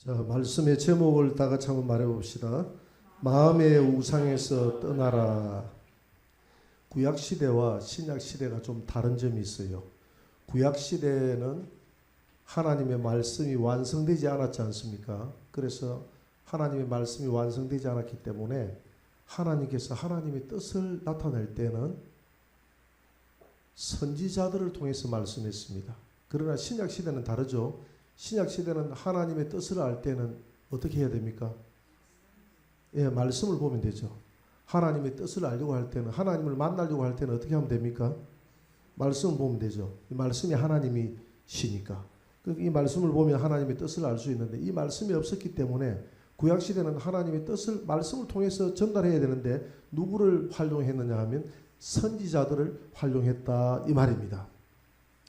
자, 말씀의 제목을 다 같이 한번 말해 봅시다. 마음의 우상에서 떠나라. 구약 시대와 신약 시대가 좀 다른 점이 있어요. 구약 시대에는 하나님의 말씀이 완성되지 않았지 않습니까? 그래서 하나님의 말씀이 완성되지 않았기 때문에 하나님께서 하나님의 뜻을 나타낼 때는 선지자들을 통해서 말씀했습니다. 그러나 신약 시대는 다르죠. 신약 시대는 하나님의 뜻을 알 때는 어떻게 해야 됩니까? 예, 말씀을 보면 되죠. 하나님의 뜻을 알려고 할 때는, 하나님을 만나려고 할 때는 어떻게 하면 됩니까? 말씀을 보면 되죠. 이 말씀이 하나님이시니까. 이 말씀을 보면 하나님의 뜻을 알 수 있는데, 이 말씀이 없었기 때문에 구약 시대는 하나님의 뜻을 말씀을 통해서 전달해야 되는데 누구를 활용했느냐 하면 선지자들을 활용했다 이 말입니다.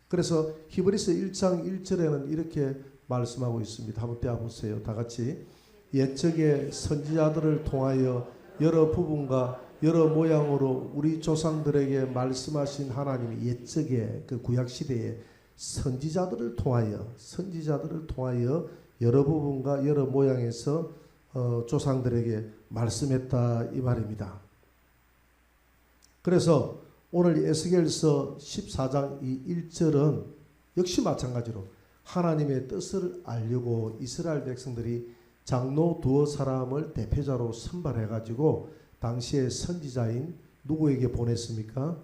그래서 히브리서 1장 1절에는 이렇게 말씀하고 있습니다. 한번 떼어보세요. 다 같이. 옛적에 선지자들을 통하여 여러 부분과 여러 모양으로 우리 조상들에게 말씀하신 하나님이 옛적에 그 구약시대에 선지자들을 통하여 여러 부분과 여러 모양에서 조상들에게 말씀했다 이 말입니다. 그래서 오늘 에스겔서 14장 이 1절은 역시 마찬가지로 하나님의 뜻을 알려고 이스라엘 백성들이 장로 두어 사람을 대표자로 선발해가지고 당시의 선지자인 누구에게 보냈습니까?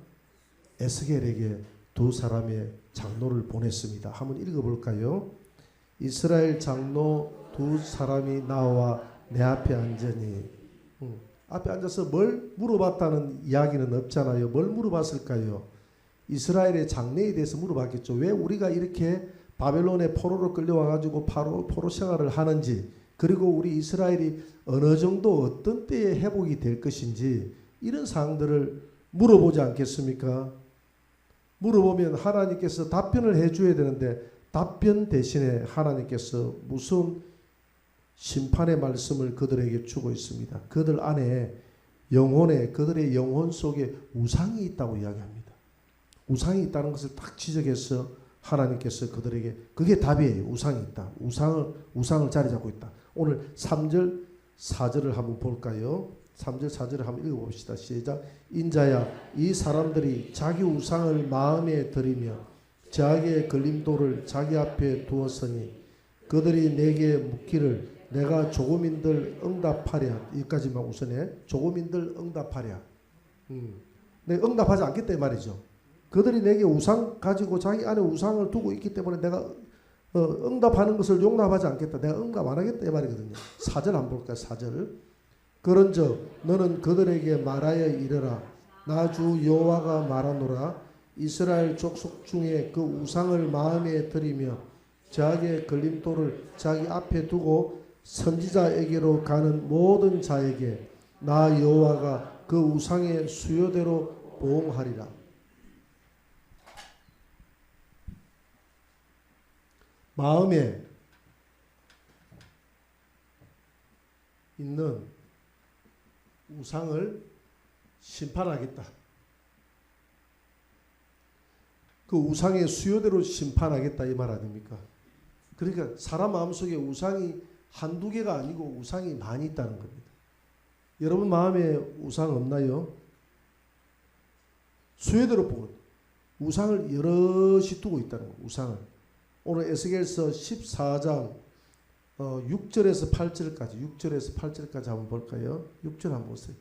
에스겔에게 두 사람의 장로를 보냈습니다. 한번 읽어볼까요? 이스라엘 장로 두 사람이 나와 내 앞에 앉으니 앞에 앉아서 뭘 물어봤다는 이야기는 없잖아요. 뭘 물어봤을까요? 이스라엘의 장래에 대해서 물어봤겠죠. 왜 우리가 이렇게 바벨론의 포로로 끌려와가지고 포로 생활을 하는지, 그리고 우리 이스라엘이 어느 정도 어떤 때에 회복이 될 것인지 이런 사항들을 물어보지 않겠습니까? 물어보면 하나님께서 답변을 해줘야 되는데 답변 대신에 하나님께서 무슨 심판의 말씀을 그들에게 주고 있습니다. 그들 안에 그들의 영혼 속에 우상이 있다고 이야기합니다. 우상이 있다는 것을 딱 지적해서 하나님께서 그들에게 그게 답이에요. 우상이 있다. 우상을 자리 잡고 있다. 오늘 3절 4절을 한번 볼까요? 3절 4절을 한번 읽어봅시다. 시작. 인자야 이 사람들이 자기 우상을 마음에 들이며 자기의 걸림돌을 자기 앞에 두었으니 그들이 내게 묻기를 내가 조금인들 응답하랴. 여기까지만 우선해. 조금인들 응답하랴. 내가 응답하지 않겠다 이 말이죠. 그들이 내게 우상 가지고 자기 안에 우상을 두고 있기 때문에 내가 응답하는 것을 용납하지 않겠다. 내가 응답 안 하겠다 이 말이거든요. 4절 한번 볼까요? 4절. 그런즉 너는 그들에게 말하여 이르라. 나 주 여호와가 말하노라. 이스라엘 족속 중에 그 우상을 마음에 들이며 자기의 걸림돌을 자기 앞에 두고 선지자에게로 가는 모든 자에게 나 여호와가 그 우상의 수요대로 보응하리라. 마음에 있는 우상을 심판하겠다. 그 우상의 수요대로 심판하겠다 이 말 아닙니까? 그러니까 사람 마음속에 우상이 한두 개가 아니고 우상이 많이 있다는 겁니다. 여러분 마음에 우상 없나요? 수요대로 보고 우상을 여럿이 두고 있다는 거예요. 우상을. 오늘 에스겔서 14장 6절에서 8절까지 한번 볼까요? 6절 한번 보세요.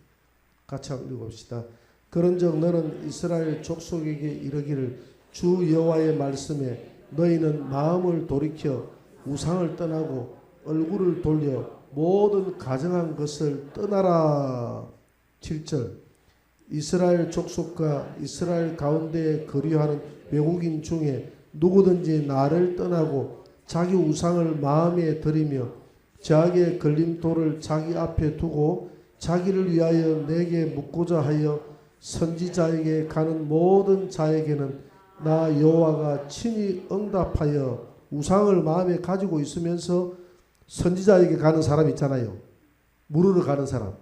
같이 한번 읽어봅시다. 그런즉 너는 이스라엘 족속에게 이르기를 주 여호와의 말씀에 너희는 마음을 돌이켜 우상을 떠나고 얼굴을 돌려 모든 가증한 것을 떠나라. 7절. 이스라엘 족속과 이스라엘 가운데에 거류하는 외국인 중에 누구든지 나를 떠나고 자기 우상을 마음에 들이며 자기의 걸림돌을 자기 앞에 두고 자기를 위하여 내게 묻고자 하여 선지자에게 가는 모든 자에게는 나 여호와가 친히 응답하여 우상을 마음에 가지고 있으면서 선지자에게 가는 사람 있잖아요. 물으러 가는 사람.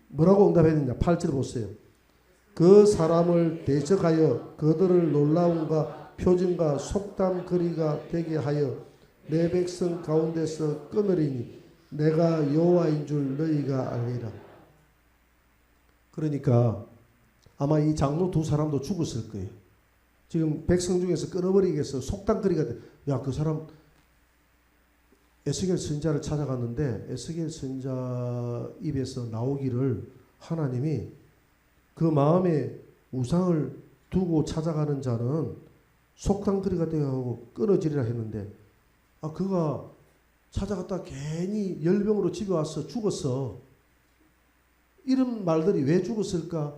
뭐라고 응답했느냐? 8절 보세요. 그 사람을 대적하여 그들을 놀라움과 표징과 속담거리가 되게 하여 내 백성 가운데서 끊으리니 내가 여호와인 줄 너희가 알리라. 그러니까 아마 이 장로 두 사람도 죽었을 거예요. 지금 백성 중에서 끊어버리기 위해서 속단거리가 돼. 야, 그 사람 에스겔 선지자를 찾아갔는데 에스겔 선지자 입에서 나오기를 하나님이 그 마음에 우상을 두고 찾아가는 자는 속단거리가 되어가고 끊어지리라 했는데, 그가 찾아갔다 괜히 열병으로 집에 와서 죽었어. 이런 말들이 왜 죽었을까?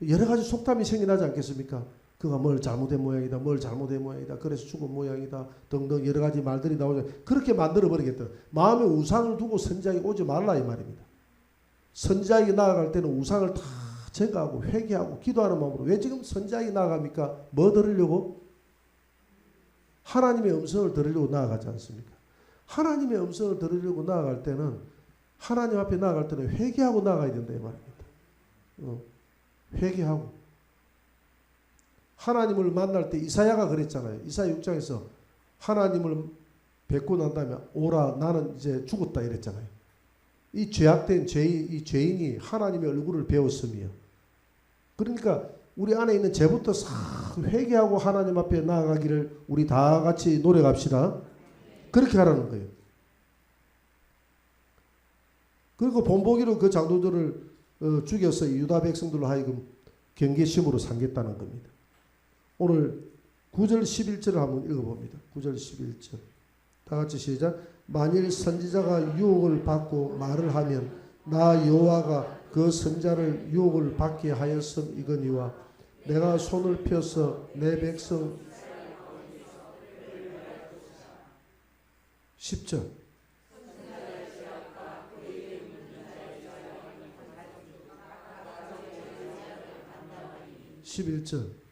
여러 가지 속담이 생겨나지 않겠습니까? 그가 뭘 잘못된 모양이다, 뭘 잘못된 모양이다, 그래서 죽은 모양이다 등등 여러 가지 말들이 나오죠. 그렇게 만들어버리겠다. 마음에 우상을 두고 선지자에게 오지 말라 이 말입니다. 선지자에게 나아갈 때는 우상을 다 제거하고 회개하고 기도하는 마음으로. 왜 지금 선지자에게 나아갑니까? 뭐 들으려고? 하나님의 음성을 들으려고 나아가지 않습니까? 하나님의 음성을 들으려고 나아갈 때는, 하나님 앞에 나아갈 때는 회개하고 나아가야 된다 이 말입니다. 회개하고. 하나님을 만날 때 이사야가 그랬잖아요. 이사야 6장에서 하나님을 뵙고 난 다음에 오라 나는 이제 죽었다 이랬잖아요. 이 죄악된 이 죄인이 하나님의 얼굴을 배웠으며, 그러니까 우리 안에 있는 죄부터 싹 회개하고 하나님 앞에 나아가기를 우리 다 같이 노력합시다. 그렇게 하라는 거예요. 그리고 본보기로 그 장로들을 죽여서 유다 백성들로 하여금 경계심으로 삼겠다는 겁니다. 오늘 9절 11절을 한번 읽어봅니다. 9절 11절 다 같이 시작. 만일 선지자가 유혹을 받고 말을 하면 나 여호와가 그 선지자를 유혹을 받게 하였음이거니와 내가 손을 펴서 내 백성 10절 11절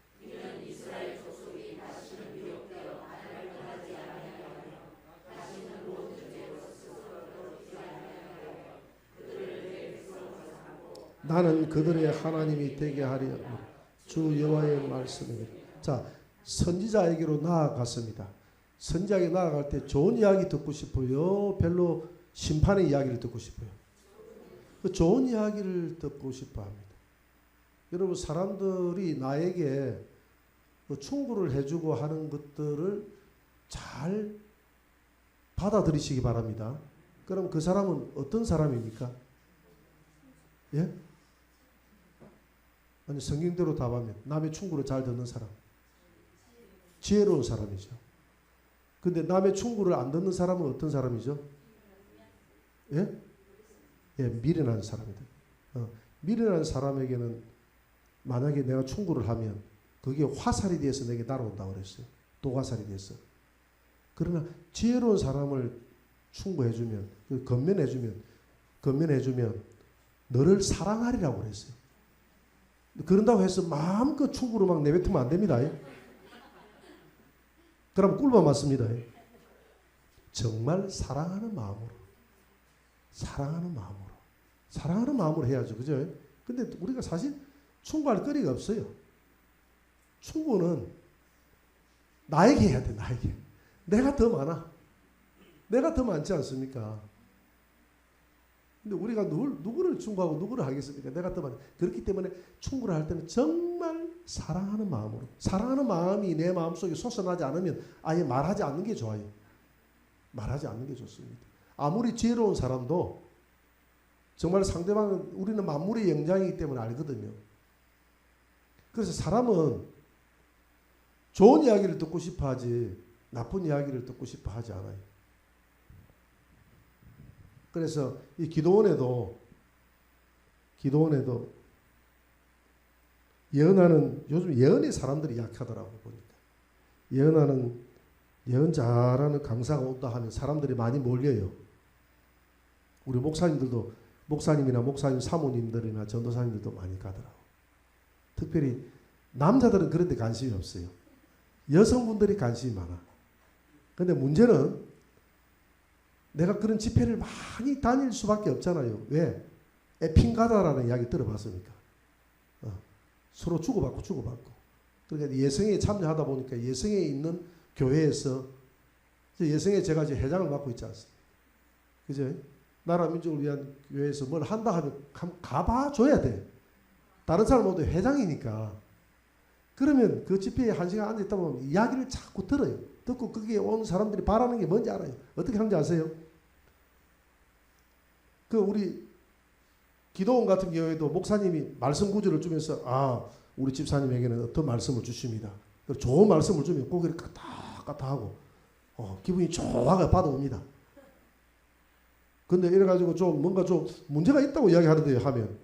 나는 그들의 하나님이 되게 하리라. 주 여호와의 말씀입니다. 자, 선지자에게로 나아갔습니다. 선지자에게 나아갈 때 좋은 이야기 듣고 싶어요? 별로 심판의 이야기를 듣고 싶어요? 그 좋은 이야기를 듣고 싶어 합니다. 여러분, 사람들이 나에게 충고를 해주고 하는 것들을 잘 받아들이시기 바랍니다. 그럼 그 사람은 어떤 사람입니까? 예? 아니, 성경대로 답하면 남의 충고를 잘 듣는 사람, 지혜로운 사람이죠. 근데 남의 충고를 안 듣는 사람은 어떤 사람이죠? 예? 예, 미련한 사람이다. 미련한 사람에게는 만약에 내가 충고를 하면 그게 화살이 돼서 내게 날아온다고 그랬어요. 독화살이 돼서. 그러나 지혜로운 사람을 충고해주면, 건면해주면 너를 사랑하리라고 그랬어요. 그런다고 해서 마음껏 충고로 막 내뱉으면 안 됩니다. 그럼 꿀밤 맞습니다. 정말 사랑하는 마음으로 해야죠. 그죠? 근데 우리가 사실 충고할 거리가 없어요. 충고는 나에게 해야 돼, 나에게. 내가 더 많아. 내가 더 많지 않습니까? 근데 우리가 누구를 충고하고 누구를 하겠습니까? 내가 더 많아. 그렇기 때문에 충고를 할 때는 정말 사랑하는 마음으로. 사랑하는 마음이 내 마음속에 솟아나지 않으면 아예 말하지 않는 게 좋아요. 말하지 않는 게 좋습니다. 아무리 지혜로운 사람도 정말 상대방은, 우리는 만물의 영장이기 때문에 알거든요. 그래서 사람은 좋은 이야기를 듣고 싶어 하지 나쁜 이야기를 듣고 싶어 하지 않아요. 그래서 이 기도원에도 예언하는, 요즘 예언의 사람들이 약하더라고 보니까. 예언 잘하는 강사가 온다 하면 사람들이 많이 몰려요. 우리 목사님이나 목사님 사모님들이나 전도사님들도 많이 가더라고. 특별히 남자들은 그런 데 관심이 없어요. 여성분들이 관심이 많아. 근데 문제는 내가 그런 집회를 많이 다닐 수밖에 없잖아요. 왜? 에핑가다라는 이야기 들어봤습니까? 서로 주고받고. 그러니까 예성회에 참여하다 보니까 예성회에 있는 교회에서 예성에 제가 이제 회장을 맡고 있지 않습니까? 그죠? 나라 민족을 위한 교회에서 뭘 한다 하면 가봐줘야 돼. 다른 사람 모두 회장이니까. 그러면 그 집회에 1시간 앉아있다 보면 이야기를 자꾸 들어요. 듣고 거기에 온 사람들이 바라는 게 뭔지 알아요. 어떻게 하는지 아세요? 그 우리 기도원 같은 경우에도 목사님이 말씀 구절을 주면서 우리 집사님에게는 어떤 말씀을 주십니다. 좋은 말씀을 주면 고개를 까딱까딱하고 기분이 좋아가 받아옵니다. 근데 이래가지고 좀 뭔가 좀 문제가 있다고 이야기하는데 하면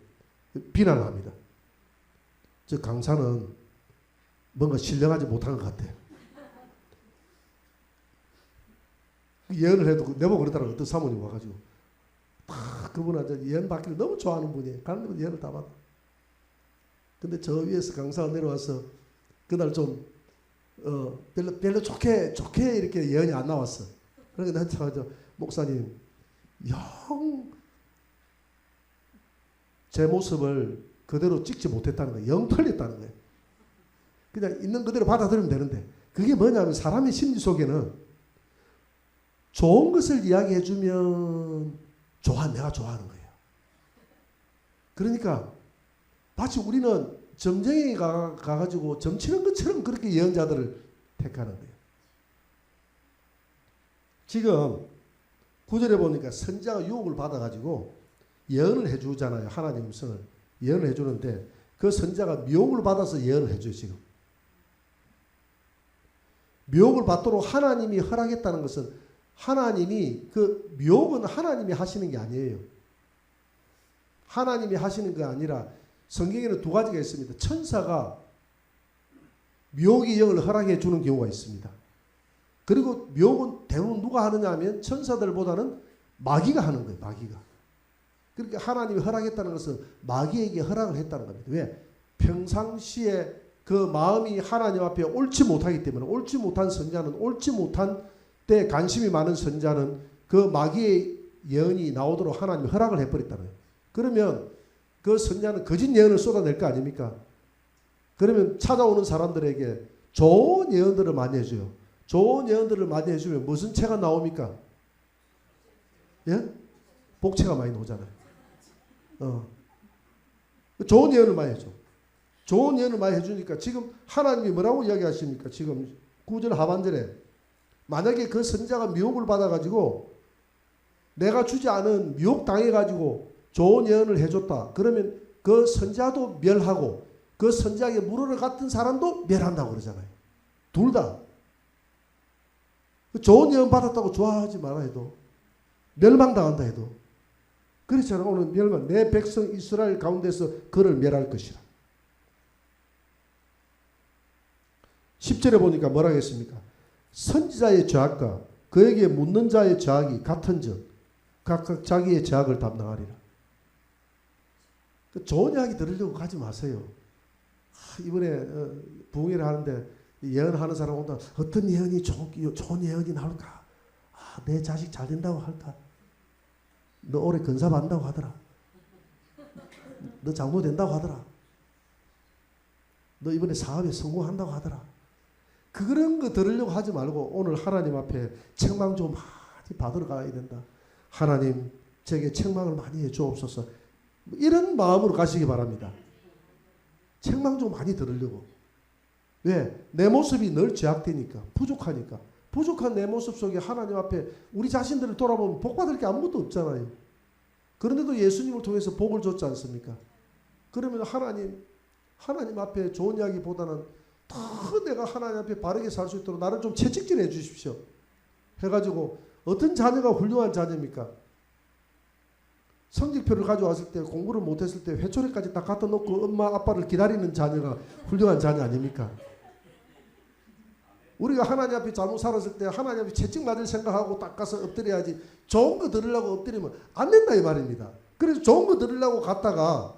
비난을 합니다. 저 강사는 뭔가 신령하지 못한 것 같아요. 예언을 해도 내보고 그러더라고요. 어떤 사모님 와가지고 그분은 예언 받기를 너무 좋아하는 분이에요. 가는 데마다 예언을 다 받아. 근데 저 위에서 강사가 내려와서 그날 좀 별로 좋게 이렇게 예언이 안 나왔어. 그러니까 나한테 와서 목사님 영 제 모습을 그대로 찍지 못했다는 거예요. 영 틀렸다는 거예요. 그냥 있는 그대로 받아들이면 되는데 그게 뭐냐면 사람의 심리 속에는 좋은 것을 이야기해주면 내가 좋아하는 거예요. 그러니까 마치 우리는 점쟁이 가가지고 점치는 것처럼 그렇게 예언자들을 택하는 거예요. 지금 9절에 보니까 선지자가 유혹을 받아가지고 예언을 해주잖아요. 하나님 음성을 예언을 해주는데 그 선지자가 미혹을 받아서 예언을 해줘요. 지금 미혹을 받도록 하나님이 허락했다는 것은 하나님이 그 미혹은 하나님이 하시는 게 아니에요. 하나님이 하시는 게 아니라 성경에는 두 가지가 있습니다. 천사가 미혹의 영을 허락해 주는 경우가 있습니다. 그리고 미혹은 대부분 누가 하느냐 하면 천사들보다는 마귀가 하는 거예요. 마귀가. 그러니까 하나님이 허락했다는 것은 마귀에게 허락을 했다는 겁니다. 왜? 평상시에 그 마음이 하나님 앞에 옳지 못하기 때문에 옳지 못한 선자는 옳지 못한 때 관심이 많은 선자는 그 마귀의 예언이 나오도록 하나님이 허락을 해버렸다는 거예요. 그러면 그 선자는 거짓 예언을 쏟아낼 거 아닙니까? 그러면 찾아오는 사람들에게 좋은 예언들을 많이 해줘요. 좋은 예언들을 많이 해주면 무슨 채가 나옵니까? 예? 복채가 많이 나오잖아요. 좋은 예언을 많이 해줘. 좋은 예언을 많이 해주니까 지금 하나님이 뭐라고 이야기하십니까? 지금 9절 하반절에 만약에 그 선자가 미혹을 받아가지고 내가 주지 않은 미혹 당해가지고 좋은 예언을 해줬다. 그러면 그 선자도 멸하고 그 선자에게 물으러 갔던 사람도 멸한다고 그러잖아요. 둘 다. 좋은 예언 받았다고 좋아하지 말아 해도 멸망당한다 해도 그렇잖아. 오늘 멸망. 내 백성 이스라엘 가운데서 그를 멸할 것이라. 10절에 보니까 뭐라 했습니까? 선지자의 죄악과 그에게 묻는 자의 죄악이 같은즉 각각 자기의 죄악을 담당하리라. 좋은 이야기 들으려고 가지 마세요. 이번에 부흥회를 하는데 예언하는 사람 온다. 어떤 예언이 좋은 예언이 나올까? 내 자식 잘 된다고 할까? 너 올해 근사 받는다고 하더라. 너 장로 된다고 하더라. 너 이번에 사업에 성공한다고 하더라. 그런 거 들으려고 하지 말고 오늘 하나님 앞에 책망 좀 많이 받으러 가야 된다. 하나님 제게 책망을 많이 해 주옵소서. 이런 마음으로 가시기 바랍니다. 책망 좀 많이 들으려고. 왜? 내 모습이 늘 죄악되니까. 부족하니까. 부족한 내 모습 속에 하나님 앞에 우리 자신들을 돌아보면 복 받을 게 아무것도 없잖아요. 그런데도 예수님을 통해서 복을 줬지 않습니까? 그러면 하나님 앞에 좋은 이야기보다는 더 내가 하나님 앞에 바르게 살 수 있도록 나를 좀 채찍질해 주십시오. 해가지고 어떤 자녀가 훌륭한 자녀입니까? 성적표를 가져왔을 때 공부를 못했을 때 회초리까지 딱 갖다 놓고 엄마 아빠를 기다리는 자녀가 훌륭한 자녀 아닙니까? 우리가 하나님 앞에 잘못 살았을 때 하나님 앞에 채찍 맞을 생각하고 딱 가서 엎드려야지. 좋은 거 들으려고 엎드리면 안 된다 이 말입니다. 그래서 좋은 거 들으려고 갔다가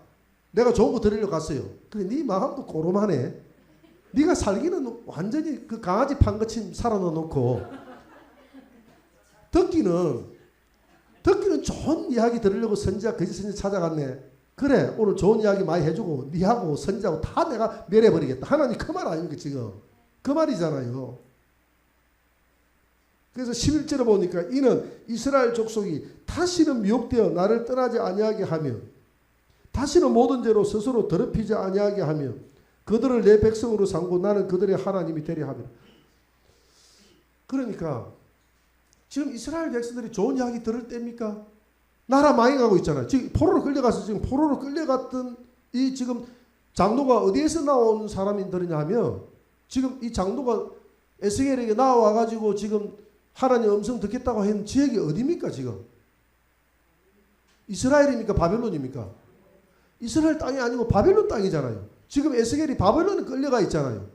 내가 좋은 거 들으려고 갔어요. 그래 네 마음도 고름하네. 네가 살기는 완전히 그 강아지 판거침 살아놓고 듣기는 좋은 이야기 들으려고 선지자 거짓 선지자 찾아갔네. 그래 오늘 좋은 이야기 많이 해주고 니하고 선지자하고 다 내가 멸해버리겠다. 하나님 그 말 아닙니까 지금. 그 말이잖아요. 그래서 11절에 보니까 이는 이스라엘 족속이 다시는 미혹되어 나를 떠나지 아니하게 하며 다시는 모든 죄로 스스로 더럽히지 아니하게 하며 그들을 내 백성으로 삼고 나는 그들의 하나님이 되려 함이라. 그러니까 지금 이스라엘 백성들이 좋은 이야기 들을 때입니까? 나라 망해가고 있잖아요. 지금 포로로 끌려가서 지금 포로로 끌려갔던 이 지금 장로가 어디에서 나온 사람들이냐 하면 지금 이 장로가 에스겔에게 나와가지고 지금 하나님 음성 듣겠다고 한 지역이 어디입니까 지금? 이스라엘입니까? 바벨론입니까? 이스라엘 땅이 아니고 바벨론 땅이잖아요. 지금 에스겔이 바벨론에 끌려가 있잖아요.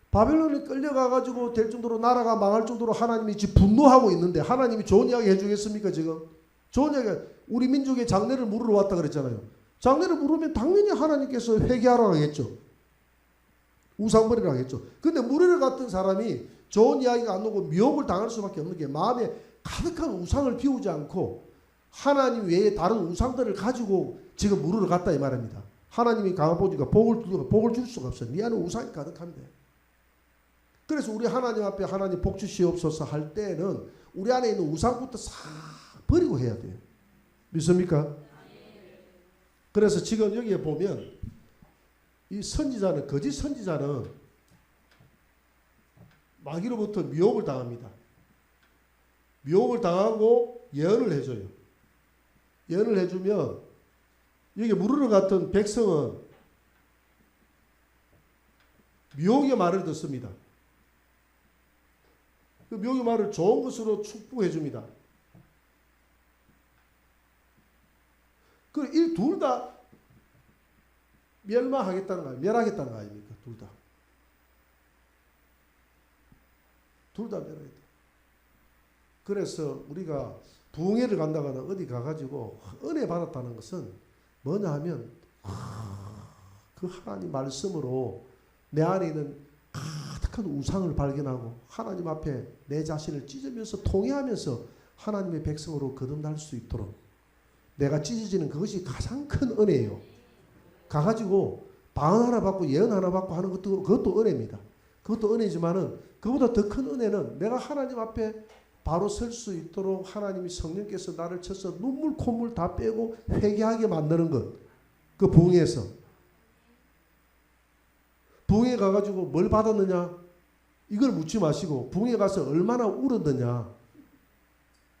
바벨론에 끌려가가지고 될 정도로 나라가 망할 정도로 하나님이 지금 분노하고 있는데 하나님이 좋은 이야기 해주겠습니까 지금? 좋은 이야기. 우리 민족의 장례를 물으러 왔다 그랬잖아요. 장례를 물으면 당연히 하나님께서 회개하라고 하겠죠. 우상버리라고 하겠죠. 근데 물으러 갔던 사람이 좋은 이야기가 안 오고 미혹을 당할 수밖에 없는 게 마음에 가득한 우상을 비우지 않고 하나님 외에 다른 우상들을 가지고 지금 물으러 갔다 이 말입니다. 하나님이 강아보니까 복을 줄 수가 없어요. 네 안에 우상이 가득한데. 그래서 우리 하나님 앞에 하나님 복 주시옵소서 할 때는 우리 안에 있는 우상부터 싹 버리고 해야 돼요. 믿습니까? 그래서 지금 여기에 보면 이 선지자는 거짓 선지자는 마귀로부터 미혹을 당합니다. 미혹을 당하고 예언을 해줘요. 예언을 해주면 여기 물으러 갔던 백성은 미혹의 말을 듣습니다. 그 미혹의 말을 좋은 것으로 축복해 줍니다. 그 이 둘 다 멸망하겠다는 거 아닙니까? 멸하겠다는 거 아닙니까? 둘 다. 둘 다 멸하겠다. 그래서 우리가 부흥회를 간다거나 어디 가가지고 은혜 받았다는 것은 뭐냐 하면 그 하나님 말씀으로 내 안에 있는 가득한 우상을 발견하고 하나님 앞에 내 자신을 찢으면서 통회하면서 하나님의 백성으로 거듭날 수 있도록 내가 찢어지는 그것이 가장 큰 은혜예요. 가가지고 방언 하나 받고 예언 하나 받고 하는 것도 그것도 은혜입니다. 그것도 은혜지만은 그보다 더 큰 은혜는 내가 하나님 앞에 바로 설 수 있도록 하나님이 성령께서 나를 쳐서 눈물 콧물 다 빼고 회개하게 만드는 것. 그 부흥회에서. 부흥회 가가지고 뭘 받았느냐? 이걸 묻지 마시고 부흥회 가서 얼마나 울었느냐?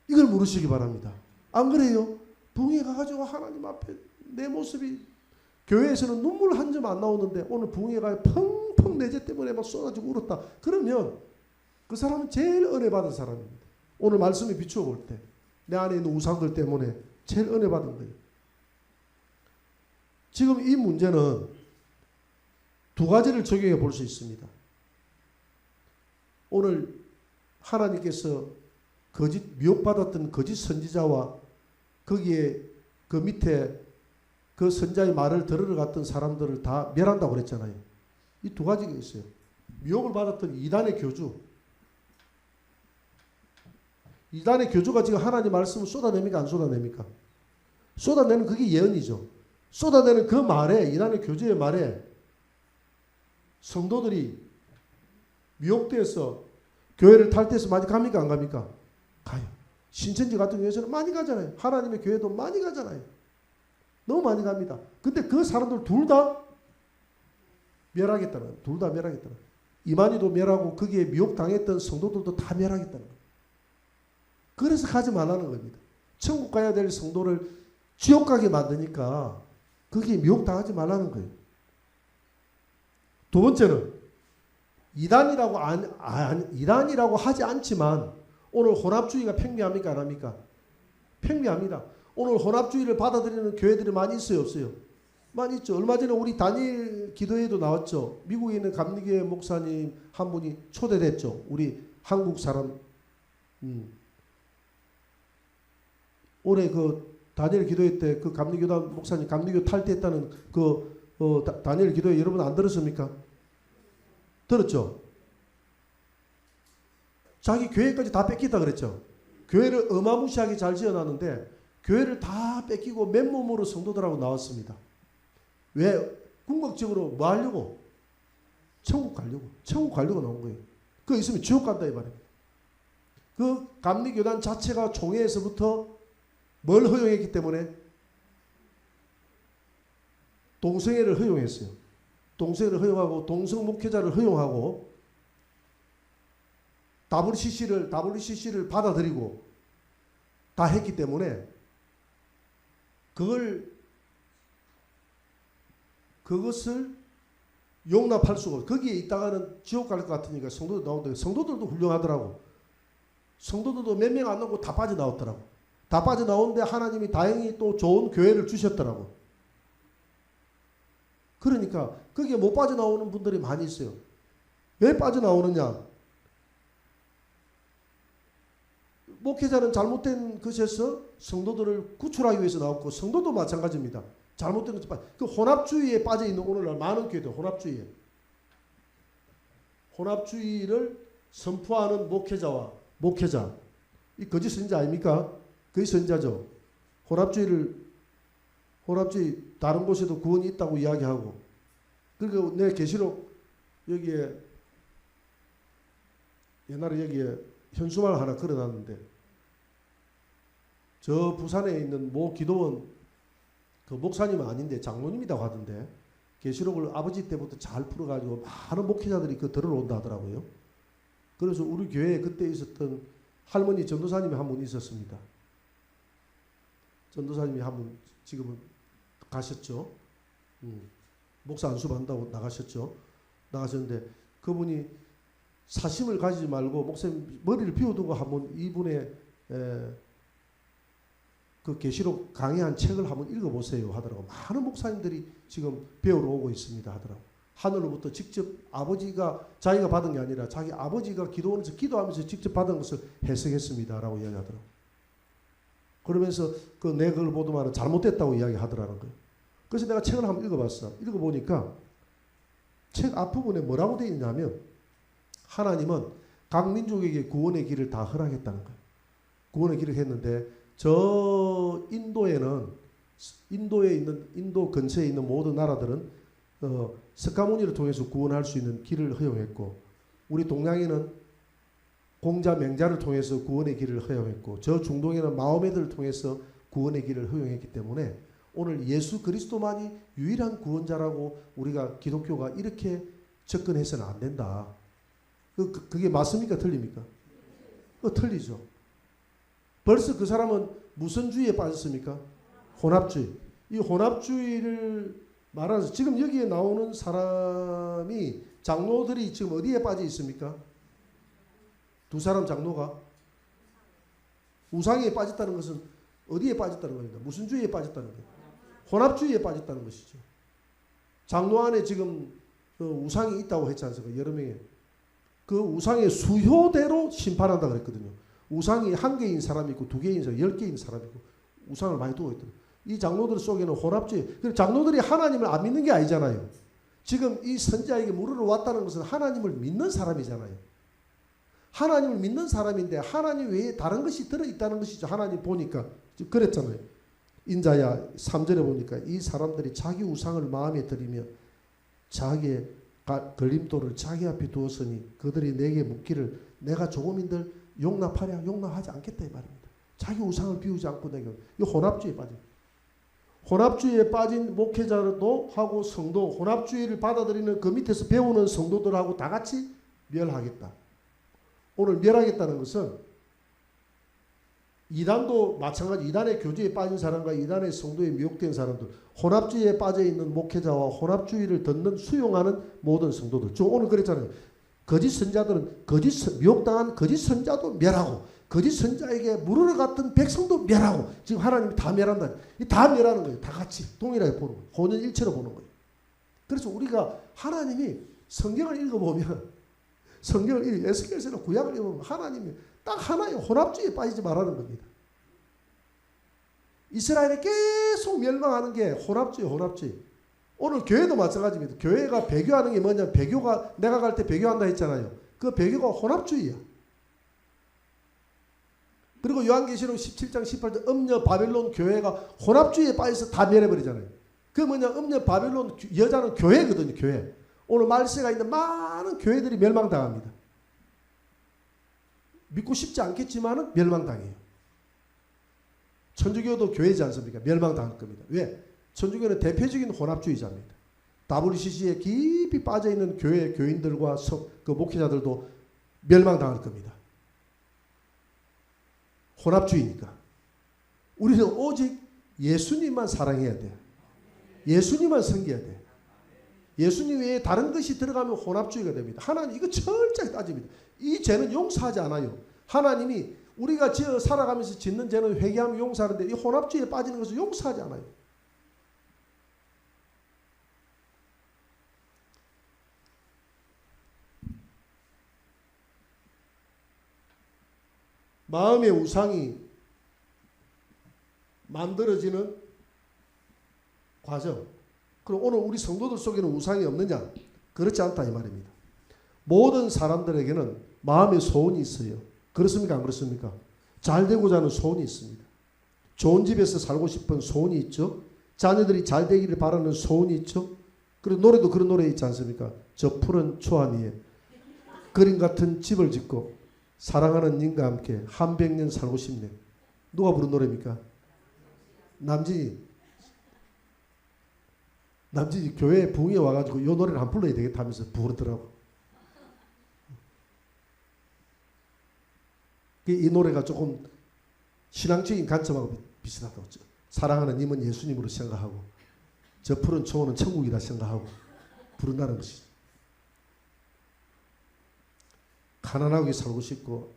이걸 물으시기 바랍니다. 안 그래요? 부흥회 가가지고 하나님 앞에 내 모습이 교회에서는 눈물 한 점 안 나오는데 오늘 부흥회 가서 펑펑 내 죄 때문에 막 쏟아지고 울었다. 그러면 그 사람은 제일 은혜 받은 사람입니다. 오늘 말씀에 비추어 볼 때 내 안에 있는 우상들 때문에 제일 은혜 받은 거예요. 지금 이 문제는 두 가지를 적용해 볼 수 있습니다. 오늘 하나님께서 미혹받았던 거짓 선지자와 거기에 그 밑에 그 선자의 말을 들으러 갔던 사람들을 다 멸한다고 그랬잖아요. 이 두 가지가 있어요. 미혹을 받았던 이단의 교주. 이단의 교주가 지금 하나님 말씀을 쏟아냅니까? 안 쏟아냅니까? 쏟아내는 그게 예언이죠. 쏟아내는 그 말에, 이단의 교주의 말에 성도들이 미혹돼서 교회를 탈퇴해서 많이 갑니까? 안 갑니까? 가요. 신천지 같은 교회에서는 많이 가잖아요. 하나님의 교회도 많이 가잖아요. 너무 많이 갑니다. 근데 그 사람들 둘 다 멸하겠다는, 둘 다 멸하겠다는. 이만희도 멸하고 거기에 미혹당했던 성도들도 다 멸하겠다는 거예요. 그래서 가지 말라는 겁니다. 천국 가야 될 성도를 지옥 가게 만드니까 거기에 미혹당하지 말라는 거예요. 두 번째는 이단이라고 하지 않지만 오늘 혼합주의가 팽배합니까? 안 합니까? 팽배합니다. 오늘 혼합주의를 받아들이는 교회들이 많이 있어요? 없어요? 많이 있죠. 얼마 전에 우리 단일 기도회도 나왔죠. 미국에 있는 감리교회 목사님 한 분이 초대됐죠. 우리 한국 사람. 올해 그 다니엘 기도회 때 그 감리교단 목사님 감리교 탈퇴했다는 다니엘 기도회 여러분 안 들었습니까? 들었죠? 자기 교회까지 다 뺏기다 그랬죠. 교회를 어마무시하게 잘 지어놨는데 교회를 다 뺏기고 맨몸으로 성도들하고 나왔습니다. 왜? 궁극적으로 뭐 하려고? 천국 가려고. 천국 가려고 나온 거예요. 그거 있으면 지옥 간다 이 말이에요. 그 감리교단 자체가 총회에서부터 뭘 허용했기 때문에 동성애를 허용했어요. 동성애를 허용하고 동성 목회자를 허용하고 WCC를 받아들이고 다 했기 때문에 그것을 용납할 수가 없어요. 거기에 있다가는 지옥 갈 것 같으니까 성도들 나오는데 성도들도 훌륭하더라고. 성도들도 몇 명 안 나오고 다 빠져나왔더라고. 다 빠져나오는데 하나님이 다행히 또 좋은 교회를 주셨더라고. 그러니까 거기에 못 빠져나오는 분들이 많이 있어요. 왜 빠져나오느냐? 목회자는 잘못된 것에서 성도들을 구출하기 위해서 나왔고 성도도 마찬가지입니다. 잘못된 것에 빠져. 그 혼합주의에 빠져있는 오늘날 많은 교회들 혼합주의를 선포하는 목회자 이 거짓 선지자 아닙니까? 거짓 선지자죠. 혼합주의 다른 곳에도 구원이 있다고 이야기하고 그리고 내 계시록 여기에 옛날에 여기에 현수막 하나 걸어놨는데 저 부산에 있는 모 기도원 그 목사님은 아닌데 장로님이라고 하던데 계시록을 아버지 때부터 잘 풀어가지고 많은 목회자들이 그 들어온다 하더라고요. 그래서 우리 교회에 그때 있었던 할머니 전도사님이 한 분 있었습니다. 전도사님이 한 분 지금은 가셨죠. 목사 안수받는다고 나가셨는데 그분이 사심을 가지지 말고 목사님 머리를 비워두고 한번 이분의 그 계시록 강의한 책을 한번 읽어보세요 하더라고. 많은 목사님들이 지금 배우러 오고 있습니다 하더라고. 하늘로부터 직접 아버지가 자기가 받은 게 아니라 자기 아버지가 기도원에서 기도하면서 직접 받은 것을 해석했습니다 라고 이야기하더라고. 그러면서 내 그걸 보더만 잘못됐다고 이야기하더라는 거예요. 그래서 내가 책을 한번 읽어봤어. 읽어보니까 책 앞부분에 뭐라고 되어 있냐면 하나님은 각 민족에게 구원의 길을 다 허락했다는 거예요. 구원의 길을 했는데 저 인도에 있는 인도 근처에 있는 모든 나라들은 석가모니를 통해서 구원할 수 있는 길을 허용했고 우리 동양에는 공자 맹자를 통해서 구원의 길을 허용했고 저 중동에는 마호메드를 통해서 구원의 길을 허용했기 때문에 오늘 예수 그리스도만이 유일한 구원자라고 우리가 기독교가 이렇게 접근해서는 안 된다. 그게 맞습니까? 틀립니까? 틀리죠. 벌써 그 사람은 무슨 주의에 빠졌습니까? 혼합주의. 이 혼합주의를 말하면서 지금 여기에 나오는 사람이 장로들이 지금 어디에 빠져 있습니까? 두 사람 장로가 우상에 빠졌다는 것은 어디에 빠졌다는 겁니다. 무슨 주의에 빠졌다는 거예요? 혼합주의에 빠졌다는 것이죠. 장로 안에 지금 우상이 있다고 했지 않습니까? 여러 명의. 그 우상의 수효대로 심판한다 그랬거든요. 우상이 한 개인 사람이 있고 두 개인 사람, 10개인 사람이 있고 우상을 많이 두고 있더라고요. 이 장로들 속에는 혼합주의. 장로들이 하나님을 안 믿는 게 아니잖아요. 지금 이 선지자에게 물으러 왔다는 것은 하나님을 믿는 사람이잖아요. 하나님을 믿는 사람인데 하나님 외에 다른 것이 들어있다는 것이죠. 하나님 보니까 그랬잖아요. 인자야 3절에 보니까 이 사람들이 자기 우상을 마음에 들이며 자기의 걸림돌을 자기 앞에 두었으니 그들이 내게 묻기를 내가 조금인들 용납하랴 용납하지 않겠다 이 말입니다. 자기 우상을 비우지 않고 내게 이 혼합주의에 빠진 목회자도 하고 성도 혼합주의를 받아들이는 그 밑에서 배우는 성도들하고 다 같이 멸하겠다. 오늘 멸하겠다는 것은 이단도 마찬가지. 이단의 교주에 빠진 사람과 이단의 성도에 미혹된 사람들, 혼합주의에 빠져있는 목회자와 혼합주의를 듣는 수용하는 모든 성도들. 저 오늘 그랬잖아요. 거짓 선자들은 미혹당한 거짓 선자도 멸하고 거짓 선자에게 물으러 갔던 백성도 멸하고 지금 하나님이 다 멸한다. 다 멸하는 거예요. 다 같이 동일하게 보는 거예요. 혼연일체로 보는 거예요. 그래서 우리가 하나님이 성경을 읽어보면 에스겔서나 구약을 읽어보면 하나님이 딱 하나의 혼합주의에 빠지지 말라는 겁니다. 이스라엘에 계속 멸망하는 게 혼합주의. 오늘 교회도 마찬가지입니다. 교회가 배교하는 게 뭐냐? 배교가 내가 갈 때 배교한다 했잖아요. 그 배교가 혼합주의야. 그리고 요한계시록 17장 18절 음녀 바벨론 교회가 혼합주의에 빠져서 다 멸해버리잖아요. 그 뭐냐? 음녀 바벨론 여자는 교회거든요. 교회. 오늘 말세가 있는 많은 교회들이 멸망당합니다. 믿고 싶지 않겠지만은 멸망당해요. 천주교도 교회지 않습니까? 멸망당할 겁니다. 왜? 천주교는 대표적인 혼합주의자입니다. WCC에 깊이 빠져있는 교회 교인들과 그 목회자들도 멸망당할 겁니다. 혼합주의니까. 우리는 오직 예수님만 사랑해야 돼. 예수님만 섬겨야 돼. 예수님 외에 다른 것이 들어가면 혼합주의가 됩니다. 하나님 이거 철저히 따집니다. 이 죄는 용서하지 않아요. 하나님이 우리가 살아가면서 짓는 죄는 회개하면 용서하는데 이 혼합주의에 빠지는 것은 용서하지 않아요. 마음의 우상이 만들어지는 과정. 그럼 오늘 우리 성도들 속에는 우상이 없느냐? 그렇지 않다 이 말입니다. 모든 사람들에게는 마음의 소원이 있어요. 그렇습니까? 안 그렇습니까? 잘 되고자 하는 소원이 있습니다. 좋은 집에서 살고 싶은 소원이 있죠. 자녀들이 잘 되기를 바라는 소원이 있죠. 그리고 노래도 그런 노래 있지 않습니까? 저 푸른 초안 위에 그림 같은 집을 짓고 사랑하는 님과 함께 한 100년 살고 싶네. 누가 부른 노래입니까? 남진이 교회 부흥에 와가지고 이 노래를 한 불러야 되겠다 하면서 부르더라고. 이 노래가 조금 신앙적인 관점하고 비슷하다고. 사랑하는 님은 예수님으로 생각하고 저 푸른 초원은 천국이라 생각하고 부른다는 것이죠. 가난하게 살고 싶고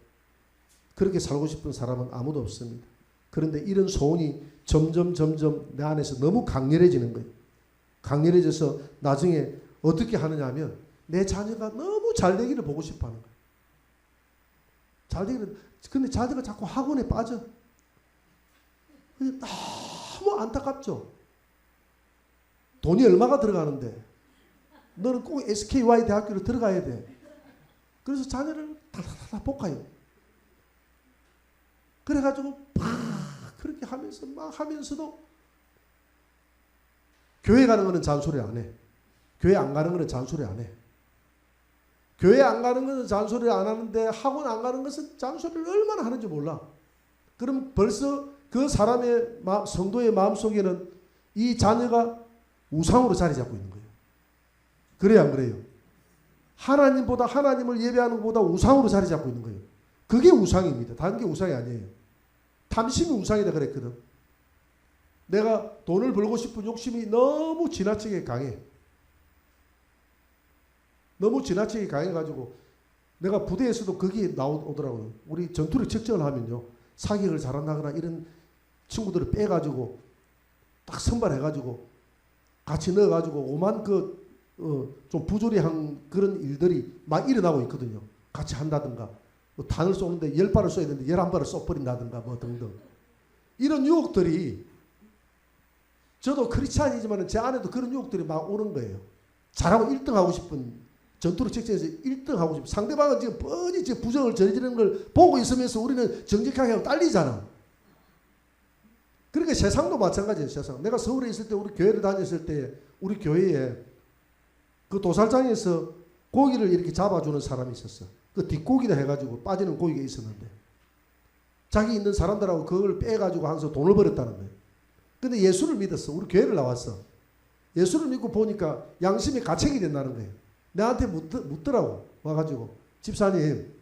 그렇게 살고 싶은 사람은 아무도 없습니다. 그런데 이런 소원이 점점 내 안에서 너무 강렬해지는 거예요. 강렬해져서 나중에 어떻게 하느냐 하면 내 자녀가 너무 잘 되기를 보고 싶어 하는 거예요. 잘 되기를. 근데 자녀가 자꾸 학원에 빠져. 너무 안타깝죠. 돈이 얼마가 들어가는데 너는 꼭 SKY 대학교를 들어가야 돼. 그래서 자녀를 다 볶아요. 그래가지고 그렇게 하면서 막 하면서도 교회 가는 거는 잔소리 안 해. 교회 안 가는 거는 잔소리 안 해. 교회 안 가는 것은 잔소리를 안 하는데 학원 안 가는 것은 잔소리를 얼마나 하는지 몰라. 그럼 벌써 그 사람의 성도의 마음속에는 이 자녀가 우상으로 자리 잡고 있는 거예요. 그래요 안 그래요? 하나님보다 하나님을 예배하는 것보다 우상으로 자리 잡고 있는 거예요. 그게 우상입니다. 다른 게 우상이 아니에요. 탐심이 우상이다 그랬거든. 내가 돈을 벌고 싶은 욕심이 너무 지나치게 강해. 너무 지나치게 강해가지고 내가 부대에서도 그게 나오더라고요. 우리 전투력 측정을 하면요. 사격을 잘한다거나 이런 친구들을 빼가지고 딱 선발해가지고 같이 넣어가지고 오만 좀 부조리한 그런 일들이 막 일어나고 있거든요. 같이 한다든가 뭐 탄을 쏘는데 10발을 쏘야 되는데 11발을 쏘버린다든가 뭐 등등. 이런 유혹들이 저도 크리스찬이지만 제 안에도 그런 유혹들이 막 오는 거예요. 잘하고 1등 하고 싶은 전투력 측정에서 1등 하고 싶은 상대방은 지금 뻔히 지금 부정을 저지르는 걸 보고 있으면서 우리는 정직하게 하고 딸리잖아. 그러니까 세상도 마찬가지예요. 세상. 내가 서울에 있을 때 우리 교회를 다녔을 때 우리 교회에 그 도살장에서 고기를 이렇게 잡아주는 사람이 있었어. 그 뒷고기다 해가지고 빠지는 고기가 있었는데 자기 있는 사람들하고 그걸 빼가지고 항상 돈을 벌었다는 거예요. 근데 예수를 믿었어. 우리 교회를 나왔어. 예수를 믿고 보니까 양심이 가책이 된다는 거예요. 내한테 묻더라고. 와가지고 집사님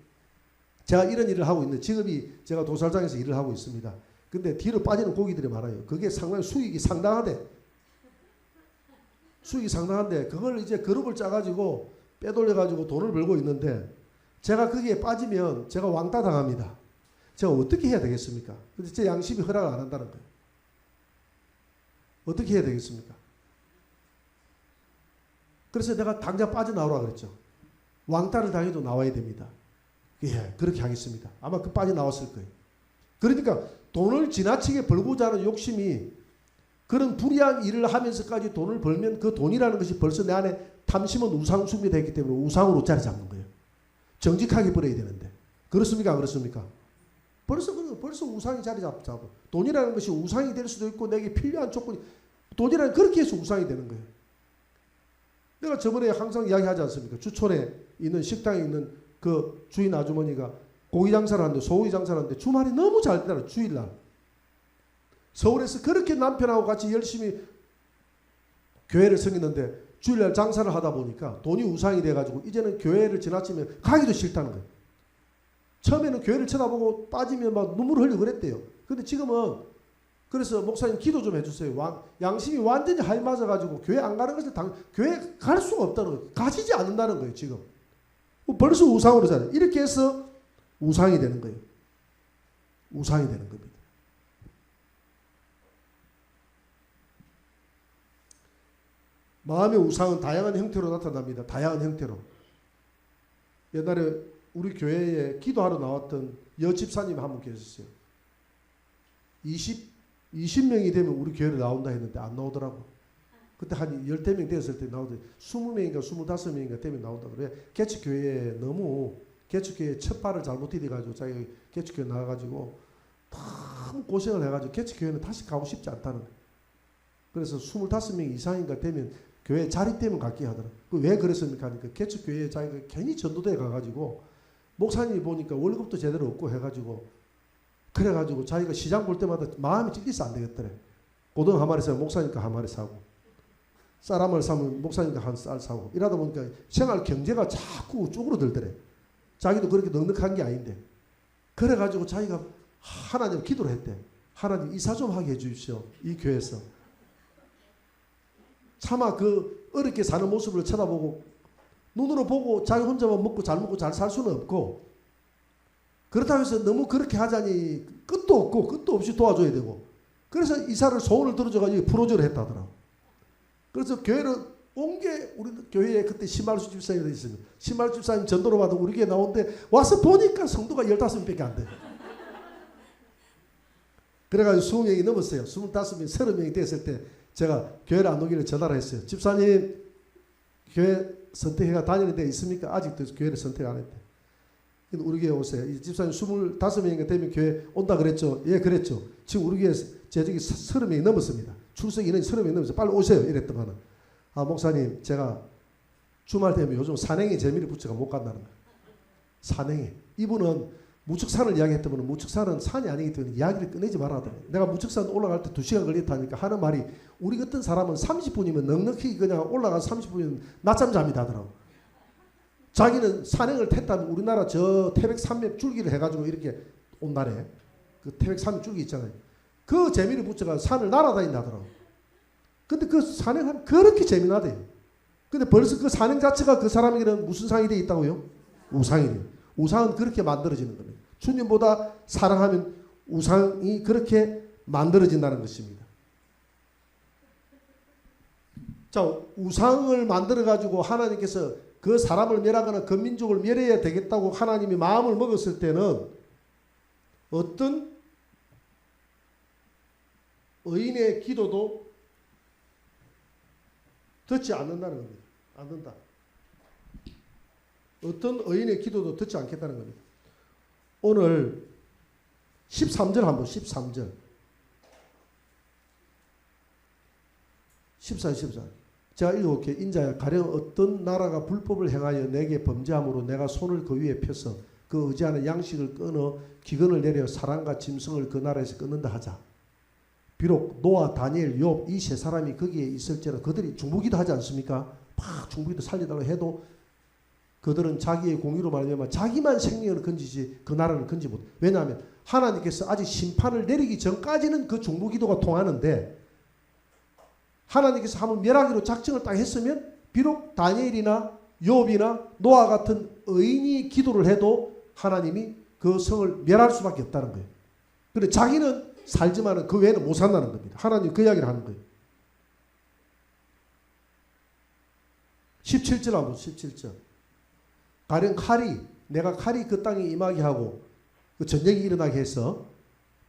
제가 이런 일을 하고 있는데 직업이 제가 도살장에서 일을 하고 있습니다. 근데 뒤로 빠지는 고기들이 많아요. 그게 상당히 수익이 상당하대. 수익이 상당한데 그걸 이제 그룹을 짜가지고 빼돌려가지고 돈을 벌고 있는데 제가 거기에 빠지면 제가 왕따 당합니다. 제가 어떻게 해야 되겠습니까? 근데 제 양심이 허락을 안 한다는 거예요. 어떻게 해야 되겠습니까? 그래서 내가 당장 빠져나오라 그랬죠. 왕따를 당해도 나와야 됩니다. 예, 그렇게 하겠습니다. 아마 그 빠져나왔을 거예요. 그러니까 돈을 지나치게 벌고자 하는 욕심이 그런 불의한 일을 하면서까지 돈을 벌면 그 돈이라는 것이 벌써 내 안에 탐심은 우상 숭배되기 때문에 우상으로 자리 잡는 거예요. 정직하게 벌어야 되는데. 그렇습니까? 안 그렇습니까? 벌써 우상이 자리 잡고 돈이라는 것이 우상이 될 수도 있고 내게 필요한 조건이 돈이라는 그렇게 해서 우상이 되는 거예요. 내가 저번에 항상 이야기하지 않습니까? 주촌에 있는 식당에 있는 그 주인 아주머니가 고기 장사를 하는데 소고기 장사를 하는데 주말이 너무 잘 되더라. 주일날. 서울에서 그렇게 남편하고 같이 열심히 교회를 섬기는데 주일날 장사를 하다 보니까 돈이 우상이 돼가지고 이제는 교회를 지나치면 가기도 싫다는 거예요. 처음에는 교회를 쳐다보고 빠지면 막 눈물을 흘리고 그랬대요. 근데 지금은 그래서 목사님 기도 좀 해주세요. 양심이 완전히 하이 맞아가지고 교회 안 가는 것을 교회 갈 수가 없다는 거예요. 가지지 않는다는 거예요. 지금. 벌써 우상으로 살아요. 이렇게 해서 우상이 되는 거예요. 우상이 되는 겁니다. 마음의 우상은 다양한 형태로 나타납니다. 다양한 형태로. 옛날에 우리 교회에 기도하러 나왔던 여집사님 한 분 계셨어요. 20명이 되면 우리 교회를 나온다 했는데 안 나오더라고. 그때 한 10명 되었을 때 나오더니 20명인가 25명인가 되면 나온다 그래. 개척교회에 너무 개척교회 첫 발을 잘못 디뎌가지고 자기가 개척교회 나가가지고 너무 고생을 해가지고 개척교회는 다시 가고 싶지 않다는 거예요. 그래서 25명 이상인가 되면 교회 자리 때문에 갖게 하더라. 왜 그랬습니까? 하니까 개척교회에 자기가 괜히 전도대에 가가지고 목사님이 보니까 월급도 제대로 없고 해가지고 그래가지고 자기가 시장 볼 때마다 마음이 찔려서 안 되겠더래. 고등 한 마리 사면 목사니까 한 마리 사고 쌀 한 마리 사면 목사니까 한 쌀 사고 이러다 보니까 생활 경제가 자꾸 쪼그러들더래. 자기도 그렇게 넉넉한 게 아닌데 그래가지고 자기가 하나님 기도를 했대. 하나님 이사 좀 하게 해주십시오. 이 교회에서. 차마 그 어렵게 사는 모습을 쳐다보고 눈으로 보고 자기 혼자만 먹고 잘 살 수는 없고 그렇다고 해서 너무 그렇게 하자니 끝도 없고 끝도 없이 도와줘야 되고 그래서 이사를 소원을 들어줘가지고 프로젝트를 했다더라고. 그래서 교회를 온 게 우리 교회에 그때 심할수 집사님이 있습니다. 심할수 집사님 전도로 받아 우리 교회 나오는데 와서 보니까 성도가 15명밖에 안 돼. 그래가지고 20명이 넘었어요. 25명, 30명이 됐을 때 제가 교회를 안 오기를 전화를 했어요. 집사님 교회 선택해가 다니는 데 있습니까? 아직도 교회를 선택 안 했대. 우리 교회 오세요. 이 집사님 25명인가 되면 교회 온다 그랬죠? 예, 그랬죠. 지금 우리 교회 제적이 30명이 넘었습니다. 출석 인원이 30명이 넘었어요. 빨리 오세요. 이랬더만 목사님 제가 주말 되면 요즘 산행에 재미를 붙여가 못 간다는 거예요. 산행에. 이분은 무측산을 이야기했던 분은 무측산은 산이 아니기 때문에 이야기를 꺼내지 말아야 돼요. 내가 무측산 올라갈 때 2시간 걸렸다니까 하는 말이 우리 같은 사람은 30분이면 넉넉히 그냥 올라가서 30분이면 낮잠 잠이 나더라고. 자기는 산행을 탔다면 우리나라 저 태백산맥 줄기를 해가지고 이렇게 온날에 그 태백산맥 줄기 있잖아요. 그 재미를 붙여가 산을 날아다닌다더라고. 근데 그 산행하면 그렇게 재미나대요. 근데 벌써 그 산행 자체가 그 사람에게는 무슨 상이 되어 있다고요? 우상이 돼요. 우상은 그렇게 만들어지는 겁니다. 주님보다 사랑하면 우상이 그렇게 만들어진다는 것입니다. 자, 우상을 만들어가지고 하나님께서 그 사람을 멸하거나 그 민족을 멸해야 되겠다고 하나님이 마음을 먹었을 때는 어떤 의인의 기도도 듣지 않는다는 겁니다. 않는다. 어떤 의인의 기도도 듣지 않겠다는 겁니다. 오늘 13절 한번 13절 14, 14 제가 읽어볼게요. 인자야 가령 어떤 나라가 불법을 행하여 내게 범죄함으로 내가 손을 그 위에 펴서 그 의지하는 양식을 끊어 기근을 내려 사람과 짐승을 그 나라에서 끊는다 하자. 비록 노아, 다니엘, 욥 이 세 사람이 거기에 있을지라도 그들이 중보기도 하지 않습니까? 막 중보기도 살려달라고 해도 그들은 자기의 공의로 말하면 자기만 생명을 건지지 그 나라는 건지 못. 왜냐하면 하나님께서 아직 심판을 내리기 전까지는 그 중보기도가 통하는데 하나님께서 한번 멸하기로 작정을 딱 했으면 비록 다니엘이나 욥이나 노아 같은 의인이 기도를 해도 하나님이 그 성을 멸할 수밖에 없다는 거예요. 그런데 자기는 살지만은 그 외에는 못 산다는 겁니다. 하나님 그 이야기를 하는 거예요. 17절 한번 17절. 가령 내가 칼이 그 땅에 임하게 하고 그 전쟁이 일어나게 해서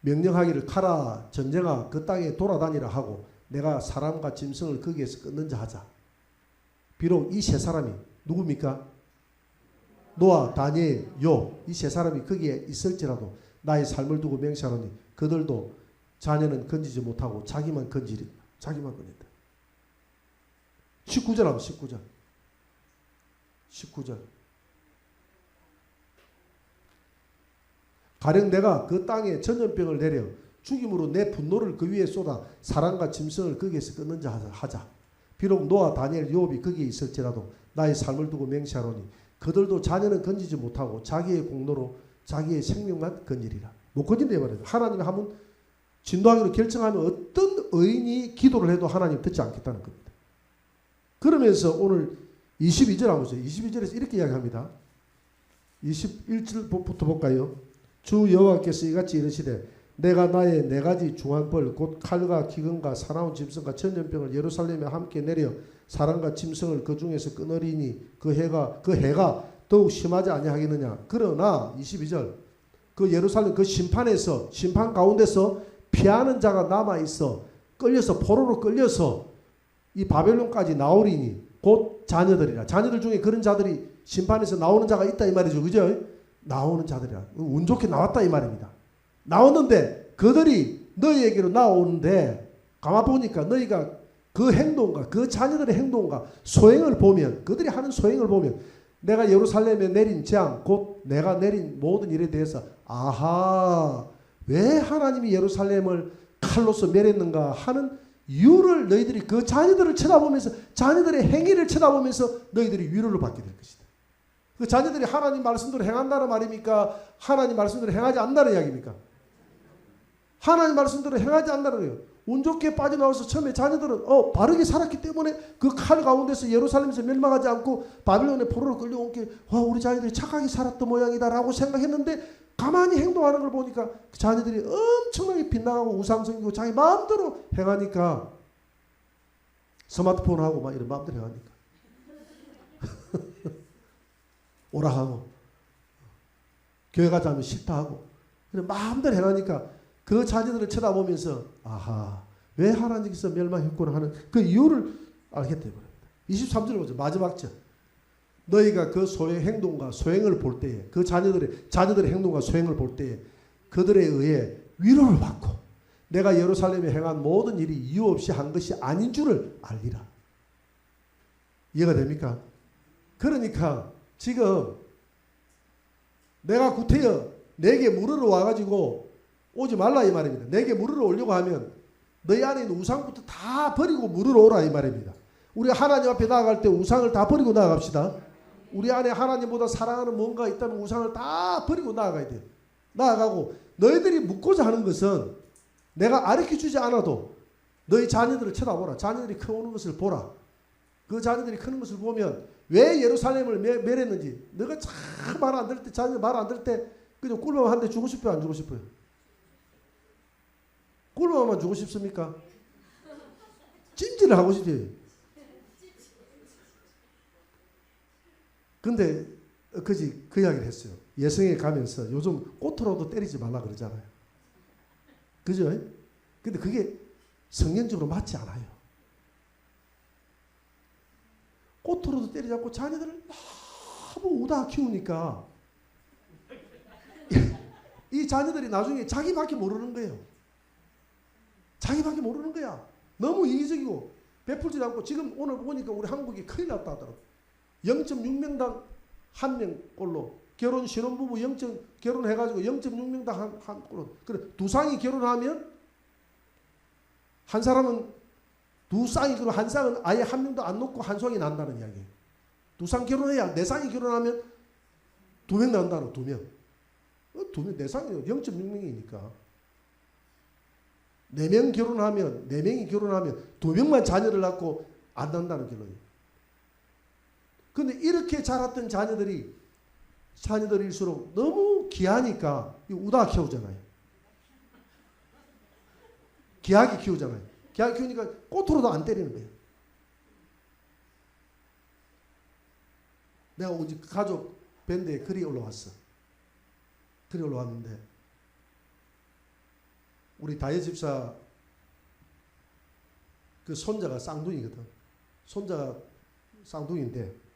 명령하기를 칼아 전쟁아 그 땅에 돌아다니라 하고 내가 사람과 짐승을 거기에서 끊는 자 하자. 비록 이 세 사람이 누굽니까? 노아, 다니엘, 욥 이 세 사람이 거기에 있을지라도 나의 삶을 두고 맹세하노니 그들도 자녀는 건지지 못하고 자기만 건지리. 자기만 건진다. 19절 하면 19절. 19절. 가령 내가 그 땅에 전염병을 내려 죽임으로 내 분노를 그 위에 쏟아 사람과 짐승을 거기에서 끊는자 하자. 비록 노아, 다니엘, 욥이 거기에 있을지라도 나의 삶을 두고 맹세하노니 그들도 자녀는 건지지 못하고 자기의 공로로 자기의 생명만 건지리라. 못 건진다 말이에요. 하나님이 한번 진도하기로 결정하면 어떤 의인이 기도를 해도 하나님 듣지 않겠다는 겁니다. 그러면서 오늘 22절 한번 보세요. 22절에서 이렇게 이야기합니다. 21절부터 볼까요? 주 여호와께서 이같이 이르시되 내가 나의 네 가지 중한벌 곧 칼과 기근과 사나운 짐승과 전염병을 예루살렘에 함께 내려 사람과 짐승을 그 중에서 끊으리니 그 해가 더욱 심하지 아니하겠느냐. 그러나 22절 그 예루살렘 그 심판 가운데서 피하는 자가 남아 있어 끌려서 포로로 끌려서 이 바벨론까지 나오리니 곧 자녀들이라. 자녀들 중에 그런 자들이 심판에서 나오는 자가 있다 이 말이죠. 그죠? 나오는 자들이라. 운 좋게 나왔다 이 말입니다. 나오는데 그들이 너희에게로 나오는데 가만 보니까 너희가 그 행동과 그 자녀들의 행동과 소행을 보면 그들이 하는 소행을 보면 내가 예루살렘에 내린 재앙 곧 내가 내린 모든 일에 대해서 아하 왜 하나님이 예루살렘을 칼로서 멸했는가 하는 이유를 너희들이 그 자녀들을 쳐다보면서 자녀들의 행위를 쳐다보면서 너희들이 위로를 받게 될 것이다. 그 자녀들이 하나님 말씀대로 행한다는 말입니까? 하나님 말씀대로 행하지 않는다는 이야기입니까? 하나님 말씀대로 행하지 않는다는 거예요. 운 좋게 빠져나와서 처음에 자녀들은 바르게 살았기 때문에 그 칼 가운데서 예루살렘에서 멸망하지 않고 바빌론의 포로로 끌려온 게 우리 자녀들이 착하게 살았던 모양이다라고 생각했는데 가만히 행동하는 걸 보니까 그 자녀들이 엄청나게 빗나가고 우상성이고 자기 마음대로 행하니까 스마트폰하고 막 이런 마음대로 행하니까 오라 하고 교회 가자 하면 싫다 하고 마음대로 행하니까 그 자녀들을 쳐다보면서 아하 왜 하나님께서 멸망했구나 하는 그 이유를 알게 되버립니다. 23절 보죠. 마지막 절. 너희가 그 소행 행동과 소행을 볼 때에 그 자녀들의 행동과 소행을 볼 때에 그들에 의해 위로를 받고 내가 예루살렘에 행한 모든 일이 이유 없이 한 것이 아닌 줄을 알리라. 이해가 됩니까? 그러니까 지금 내가 구태여 내게 물으러 와가지고 오지 말라 이 말입니다. 내게 물으러 오려고 하면 너희 안에 있는 우상부터 다 버리고 물으러 오라 이 말입니다. 우리가 하나님 앞에 나아갈 때 우상을 다 버리고 나아갑시다. 우리 안에 하나님보다 사랑하는 뭔가 있다면 우상을 다 버리고 나아가야 돼요. 나아가고 너희들이 묻고자 하는 것은 내가 가르쳐주지 않아도 너희 자녀들을 쳐다보라. 자녀들이 커오는 것을 보라. 그 자녀들이 크는 것을 보면 왜 예루살렘을 멸했는지 너가 참 말 안 들을 때 자녀 말 안 들을 때 그냥 꿀밤 한 대 주고 싶어요? 안 주고 싶어요? 꿀밤만 주고 싶습니까? 찜질을 하고 싶지. 근데 그 이야기를 했어요. 예성에 가면서 요즘 꽃으로도 때리지 말라 그러잖아요. 그죠? 근데 그게 성경적으로 맞지 않아요. 꽃으로도 때리지 않고 자녀들을 너무 우다 키우니까 이 자녀들이 나중에 자기밖에 모르는 거예요. 자기밖에 모르는 거야. 너무 이기적이고 베풀지 않고 지금 오늘 보니까 우리 한국이 큰일 났다 하더라고. 0.6명당 1명꼴로 결혼 신혼부부 결혼해가지고 0.6명당 한 꼴로 그래 두 쌍이 결혼하면 한 사람은 두 쌍이 그리고 한 쌍은 아예 한 명도 안 놓고 한 쌍이 난다는 이야기예요. 두 쌍 결혼해야 네 쌍이 결혼하면 2명 난다는 2명. 2명 네 쌍이 0.6명이니까 4명 결혼하면 4명이 결혼하면 2명만 자녀를 낳고 안 난다는 결론이에요. 근데 이렇게 자랐던 자녀들일수록 너무 귀하니까 우다 키우잖아요. 귀하게 키우잖아요. 귀하게 키우니까 꽃으로도 안 때리는 거예요. 내가 우리 가족 밴드에 글이 올라왔어. 글이 올라왔는데 우리 다혜 집사 그 손자가 쌍둥이거든. 손자가 쌍둥이인데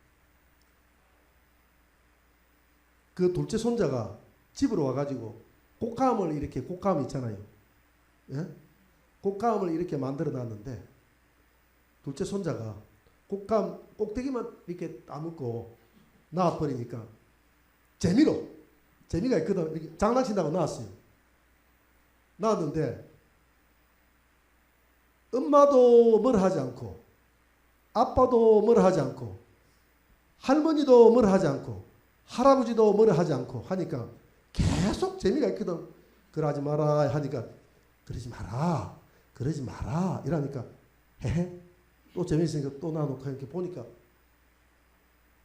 그 둘째 손자가 집으로 와가지고 꽃감을 이렇게 꽃감 있잖아요. 예? 꽃감을 이렇게 만들어 놨는데 둘째 손자가 꽃감 꼭대기만 이렇게 따먹고 나와버리니까 재미로 재미가 있거든. 이렇게 장난친다고 나왔어요. 나왔는데 엄마도 뭘 하지 않고 아빠도 뭘 하지 않고 할머니도 뭘 하지 않고 할아버지도 뭘 하지 않고 하니까 계속 재미가 있거든. 그러지 마라 하니까 그러지 마라 그러지 마라 이러니까 헤헤 또 재미있으니까 또 놔놓고 이렇게 보니까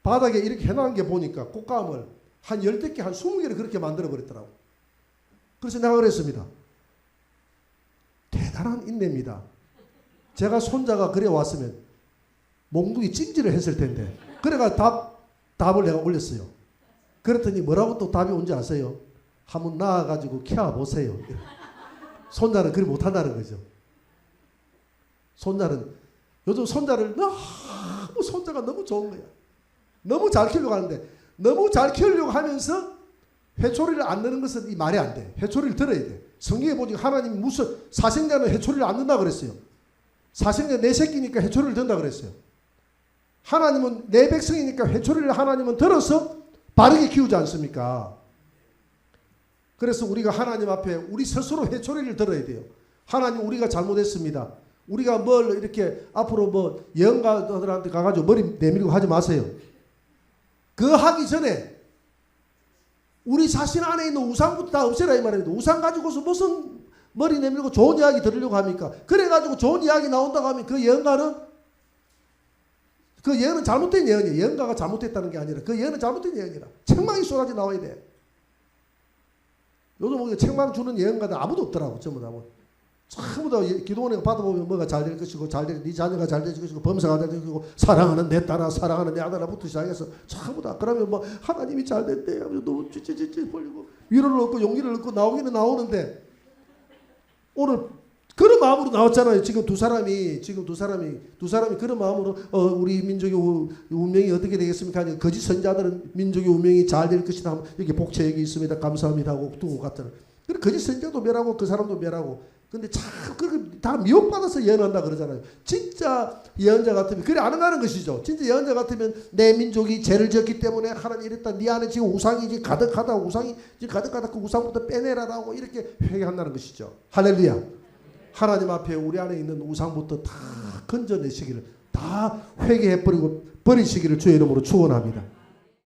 바닥에 이렇게 해놓은 게 보니까 꽃감을 한 10개 한 20개를 그렇게 만들어 버렸더라고. 그래서 내가 그랬습니다. 대단한 인내입니다. 제가 손자가 그래 왔으면 몽둥이 찜질을 했을 텐데 그래가 답을 내가 올렸어요. 그랬더니 뭐라고 또 답이 온지 아세요? 한번 나와가지고 키워보세요. 손자는 그리 못한다는 거죠. 손자는 요즘 손자를 너무 손자가 너무 좋은 거야. 너무 잘 키우려고 하는데 너무 잘 키우려고 하면서 회초리를 안 넣는 것은 이 말이 안 돼. 회초리를 들어야 돼. 성경에 보니까 하나님 무슨 사생자는 회초리를 안 넣는다 그랬어요. 사생자 내 새끼니까 회초리를 든다 그랬어요. 하나님은 내 백성이니까 회초리를 하나님은 들어서 바르게 키우지 않습니까? 그래서 우리가 하나님 앞에 우리 스스로 회초리를 들어야 돼요. 하나님 우리가 잘못했습니다. 우리가 뭘 이렇게 앞으로 뭐 예언가들한테 가가지고 머리 내밀고 하지 마세요. 그 하기 전에 우리 자신 안에 있는 우상부터 다 없애라 이 말입니다. 우상 가지고서 무슨 머리 내밀고 좋은 이야기 들으려고 합니까? 그래가지고 좋은 이야기 나온다고 하면 그 예언가는 잘못된 예언이에요. 예언가가 잘못됐다는 게 아니라 그 예언은 잘못된 예언이라. 책망이 쏟아져 나와야 돼. 요즘 책망 주는 예언가들 아무도 없더라고. 전부 다. 전부 다 기도원에 받아보면 뭐가 잘 될 것이고 네 자녀가 잘 될 것이고 범사가 될 것이고 사랑하는 내 딸아 사랑하는 내 아들아부터 시작해서 전부 다. 그러면 뭐 하나님이 잘 됐대 하면서 너무 찌찌찌찌 벌리고 위로를 얻고 용기를 얻고 나오기는 나오는데 오늘 그런 마음으로 나왔잖아요. 지금 두 사람이 그런 마음으로 우리 민족의 운명이 어떻게 되겠습니까? 거짓 선자들은 민족의 운명이 잘 될 것이다 하면 여기 복채 여기 있습니다. 감사합니다 하고 두고 갔잖아요. 그래 거짓 선자도 멸하고 그 사람도 멸하고. 근데 자꾸 다 미혹받아서 예언한다 그러잖아요. 진짜 예언자 같으면 그래 안 한다는 것이죠. 진짜 예언자 같으면 내 민족이 죄를 지었기 때문에 하나님 이랬다. 네 안에 지금 우상이 지금 가득하다. 우상이 지금 가득하다. 그 우상부터 빼내라라고 이렇게 회개한다는 것이죠. 할렐루야. 하나님 앞에 우리 안에 있는 우상부터 다 건져내시기를 다 회개해버리고 버리시기를 주의 이름으로 축원합니다.